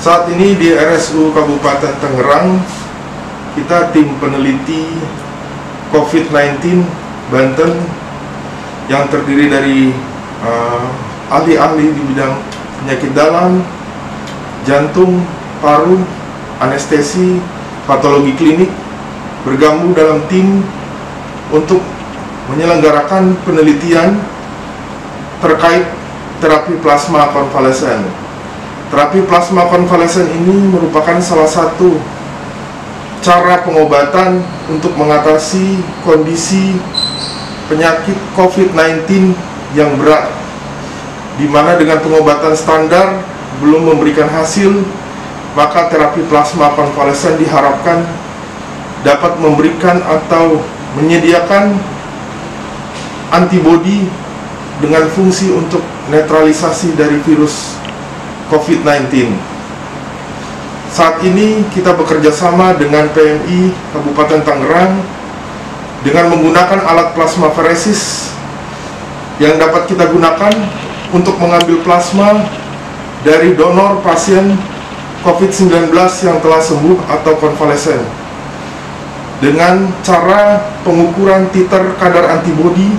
Saat ini di RSU Kabupaten Tangerang, kita tim peneliti COVID-19 Banten yang terdiri dari ahli-ahli di bidang penyakit dalam, jantung, paru, anestesi, patologi klinik bergabung dalam tim untuk menyelenggarakan penelitian terkait terapi plasma konvalesen. Terapi plasma konvalesen ini merupakan salah satu cara pengobatan untuk mengatasi kondisi penyakit COVID-19 yang berat, di mana dengan pengobatan standar belum memberikan hasil, maka terapi plasma konvalesen diharapkan dapat memberikan atau menyediakan antibodi dengan fungsi untuk netralisasi dari virus COVID-19. Saat ini kita bekerja sama dengan PMI Kabupaten Tangerang dengan menggunakan alat plasmaferesis yang dapat kita gunakan untuk mengambil plasma dari donor pasien COVID-19 yang telah sembuh atau konvalesen. Dengan cara pengukuran titer kadar antibodi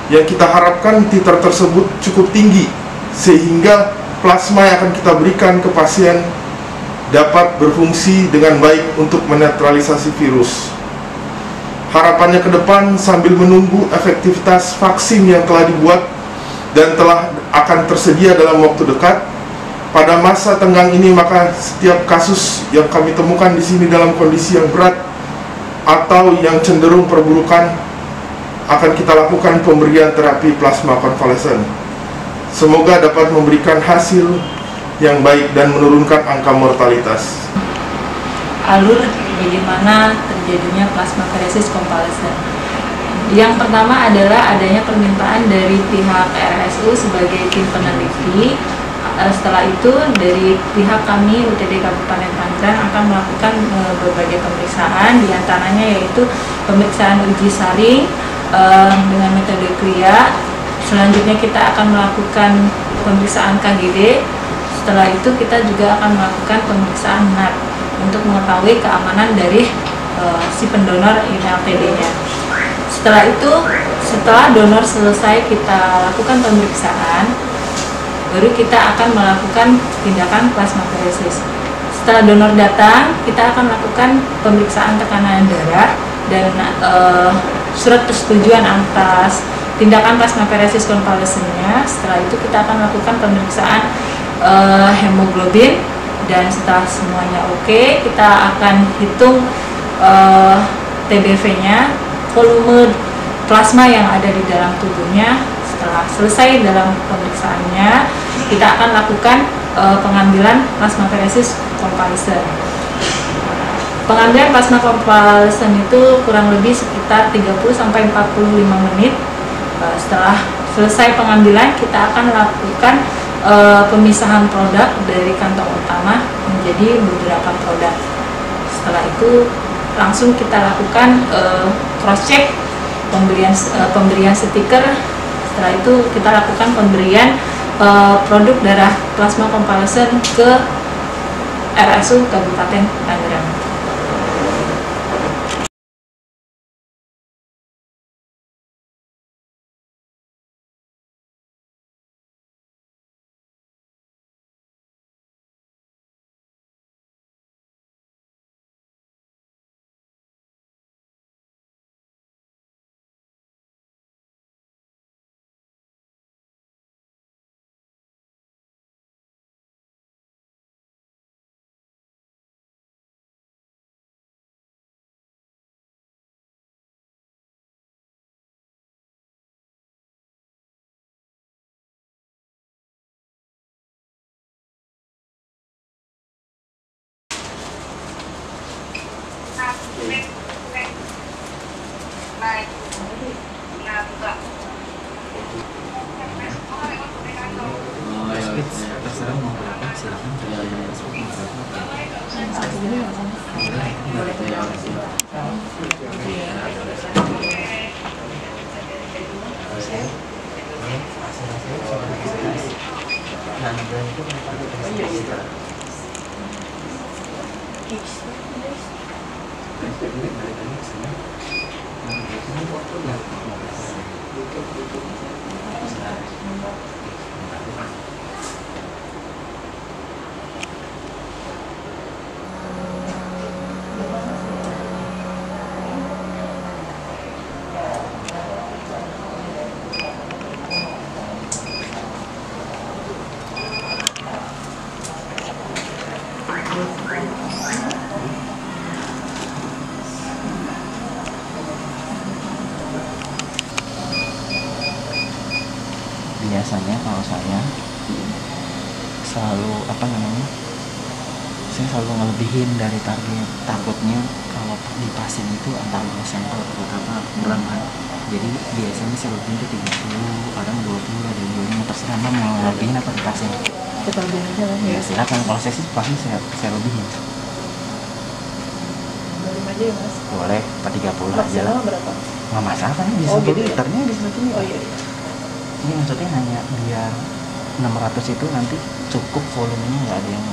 yang kita harapkan titer tersebut cukup tinggi sehingga plasma yang akan kita berikan ke pasien dapat berfungsi dengan baik untuk menetralisasi virus. Harapannya ke depan sambil menunggu efektivitas vaksin yang telah dibuat dan telah akan tersedia dalam waktu dekat, pada masa tenggang ini maka setiap kasus yang kami temukan di sini dalam kondisi yang berat atau yang cenderung perburukan akan kita lakukan pemberian terapi plasma konvalesen. Semoga dapat memberikan hasil yang baik dan menurunkan angka mortalitas. Alur bagaimana terjadinya plasmaferesis konvalesen. Yang pertama adalah adanya permintaan dari pihak RSU sebagai tim peneliti. Setelah itu dari pihak kami UTD Kabupaten Tangerang akan melakukan berbagai pemeriksaan, diantaranya yaitu pemeriksaan uji saring dengan metode KLIA. Selanjutnya kita akan melakukan pemeriksaan KGD. Setelah itu kita juga akan melakukan pemeriksaan NAT untuk mengetahui keamanan dari si pendonor INLTD-nya. Setelah itu, setelah donor selesai kita lakukan pemeriksaan, baru kita akan melakukan tindakan plasmaferesis. Setelah donor datang, kita akan melakukan pemeriksaan tekanan darah dan surat persetujuan atas tindakan plasmaferesis konvalesennya. Setelah itu kita akan melakukan pemeriksaan hemoglobin, dan setelah semuanya oke, kita akan hitung TBV-nya, volume plasma yang ada di dalam tubuhnya. Setelah selesai dalam pemeriksaannya, kita akan lakukan pengambilan plasmaferesis konvalesen. Pengambilan plasma konvalesen itu kurang lebih sekitar 30-45 menit. Setelah selesai pengambilan, kita akan lakukan pemisahan produk dari kantong utama menjadi beberapa produk. Setelah itu langsung kita lakukan cross check, pemberian stiker. Setelah itu kita lakukan pemberian produk darah plasma konvalesen ke RSU Kabupaten Tangerang. Terserah mau berapa, silakan. Nah, itu Biasanya kalau saya selalu saya selalu ngelebihin dari target. Takutnya kalau di pasien itu antara sampel pertama kurang kan, jadi biasanya saya lebihin itu 30, kadang 20, ada 25, terserah mau ngelebihin apa di pasien. Kita lebihin aja lah Ya silakan, kalau saya sih pasti saya lebihin. 25 aja ya Mas. Boleh, 30 aja lah. Maksimal berapa? Nggak masalah kan, di Oh, 1 gitu ya? liternya di 1 liter. Oh iya, iya. Ini maksudnya hanya biar 600 itu nanti cukup volumenya, nggak ada yang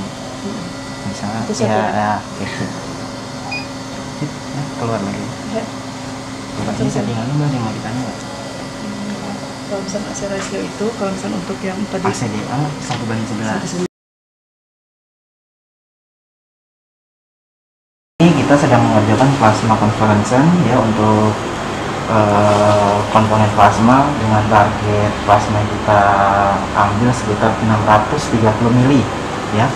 misalnya Itu satu ya? gitu. Keluar lagi. Ya. Ini settingannya mbak, ada yang mau ditanya nggak? Kalau misalnya AC ratio itu, kalau misalnya untuk yang tadi ACDA 1:11. Ini kita sedang mengerjakan plasma conference ya untuk komponen plasma dengan target plasma yang kita ambil sekitar 630 mili ya.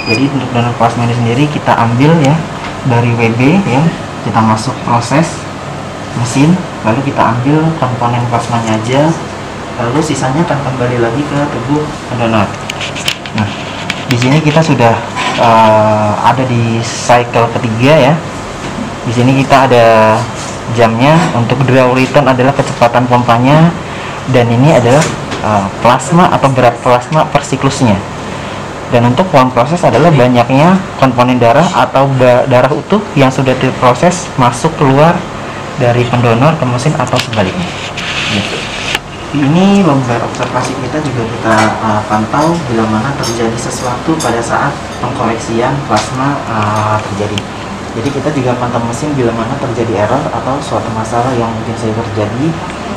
Jadi untuk donor plasma ini sendiri kita ambil ya dari WB ya, kita masuk proses mesin, lalu kita ambil komponen plasmanya aja, lalu sisanya akan kembali lagi ke tubuh pendonor. Nah, di sini kita sudah ada di cycle ketiga ya. Di sini kita ada jamnya. Untuk draw return adalah kecepatan pompanya, dan ini adalah plasma atau berat plasma per siklusnya. Dan untuk one proses adalah banyaknya komponen darah atau darah utuh yang sudah diproses masuk keluar dari pendonor ke mesin atau sebaliknya. Gitu. Ini lombar observasi kita juga kita pantau bila mana terjadi sesuatu pada saat pengkoleksian plasma terjadi. Jadi kita juga pantau mesin bila mana terjadi error atau suatu masalah yang mungkin saja terjadi.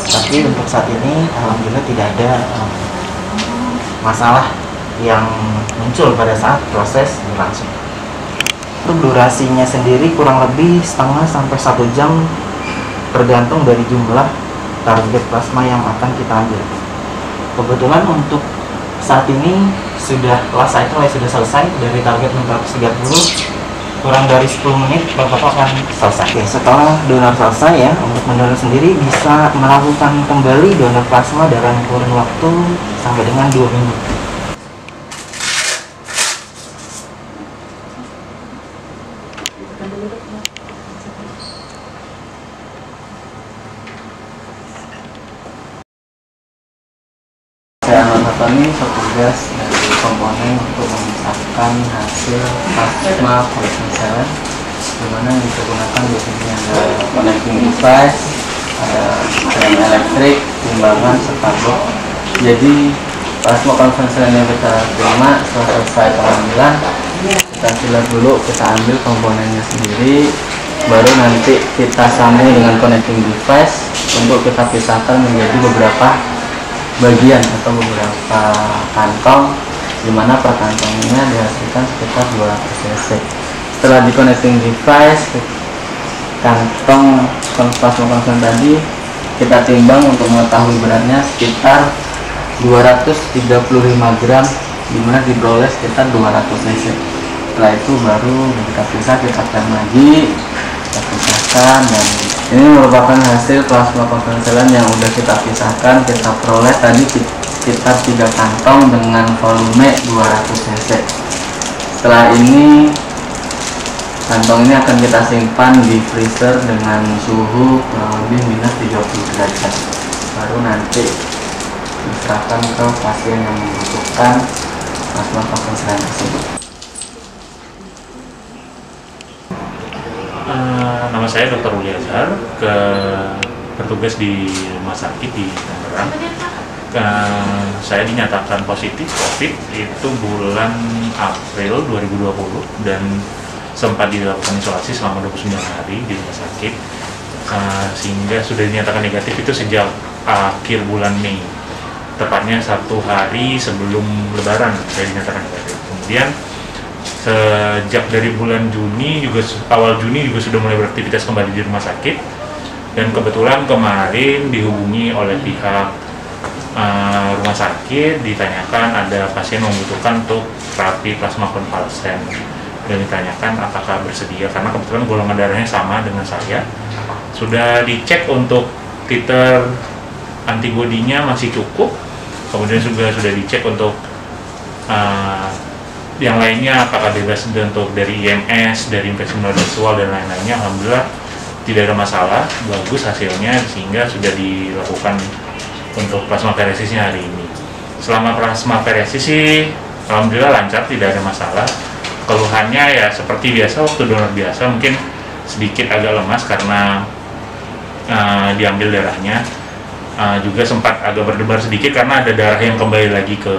Tapi untuk saat ini alhamdulillah tidak ada masalah yang muncul pada saat proses berlangsung. Untuk durasinya sendiri kurang lebih setengah sampai 1 jam tergantung dari jumlah target plasma yang akan kita ambil. Kebetulan untuk saat ini sudah sudah selesai dari target 630, kurang dari 10 menit Bapak akan selesai. Oke, setelah donor selesai ya, untuk mendonor sendiri bisa melakukan kembali donor plasma dalam kurun waktu sampai dengan 2 minggu. Saya Ahmad Fatoni, petugas dari komponen untuk memisahkan hasil plasma collection, di mana yang digunakan di sini ada connecting device, ada rem elektrik, timbangan, serta blok. Jadi plasma collection yang kita terima setelah selesai pengambilan, kita silat dulu, kita ambil komponennya sendiri, baru nanti kita sambung dengan connecting device untuk kita pisahkan menjadi beberapa bagian atau beberapa kantong, dimana per kantongnya dihasilkan sekitar 200 cc. Setelah di connecting device, kantong plasma konsen tadi kita timbang untuk mengetahui beratnya sekitar 235 gram, dimana diperoleh sekitar 200 cc. Setelah itu baru kita pisah, kita cek lagi, kita pisahkan, dan ini merupakan hasil plasma konvensional yang sudah kita pisahkan. Kita peroleh tadi sekitar 3 kantong dengan volume 200 cc. Setelah ini kantong ini akan kita simpan di freezer dengan suhu kurang lebih minus 30 derajat. Baru nanti diserahkan ke pasien yang membutuhkan plasma konvensional tersebut. Nama saya Dr. Uli Azhar, bertugas di rumah sakit di Tangerang. Saya dinyatakan positif COVID itu bulan April 2020, dan sempat dilakukan isolasi selama 29 hari di rumah sakit, sehingga sudah dinyatakan negatif itu sejak akhir bulan Mei, tepatnya 1 hari sebelum Lebaran saya dinyatakan negatif. Kemudian sejak dari bulan Juni juga, awal Juni juga sudah mulai beraktivitas kembali di rumah sakit, dan kebetulan kemarin dihubungi oleh pihak rumah sakit, ditanyakan ada pasien membutuhkan untuk terapi plasma konvalesen, dan ditanyakan apakah bersedia, karena kebetulan golongan darahnya sama dengan saya. Sudah dicek untuk titer antibodinya masih cukup, kemudian juga sudah dicek untuk yang lainnya apakah bebas untuk dari IMS, dari infeksi menular seksual dan lain-lainnya. Alhamdulillah tidak ada masalah, bagus hasilnya, sehingga sudah dilakukan untuk plasmaferesisnya hari ini. Selama plasmaferesis sih alhamdulillah lancar, tidak ada masalah. Keluhannya ya seperti biasa waktu donor biasa, mungkin sedikit agak lemas karena diambil darahnya, juga sempat agak berdebar sedikit karena ada darah yang kembali lagi ke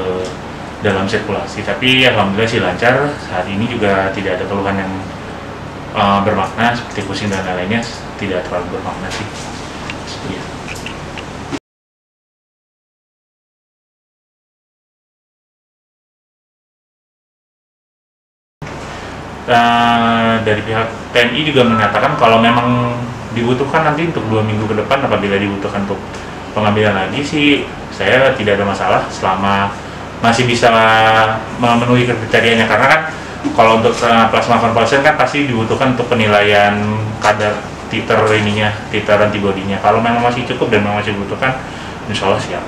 dalam sirkulasi. Tapi alhamdulillah sih lancar. Saat ini juga tidak ada keluhan yang bermakna seperti pusing dan lainnya, tidak terlalu bermakna sih. Ya. Dari pihak TNI juga menyatakan kalau memang dibutuhkan nanti untuk 2 minggu ke depan, apabila dibutuhkan untuk pengambilan lagi sih, saya tidak ada masalah selama masih bisa memenuhi kriterianya. Karena kan kalau untuk plasma konvalesen kan pasti dibutuhkan untuk penilaian kadar titer antibodinya. Kalau memang masih cukup dan memang masih dibutuhkan, insya Allah siap.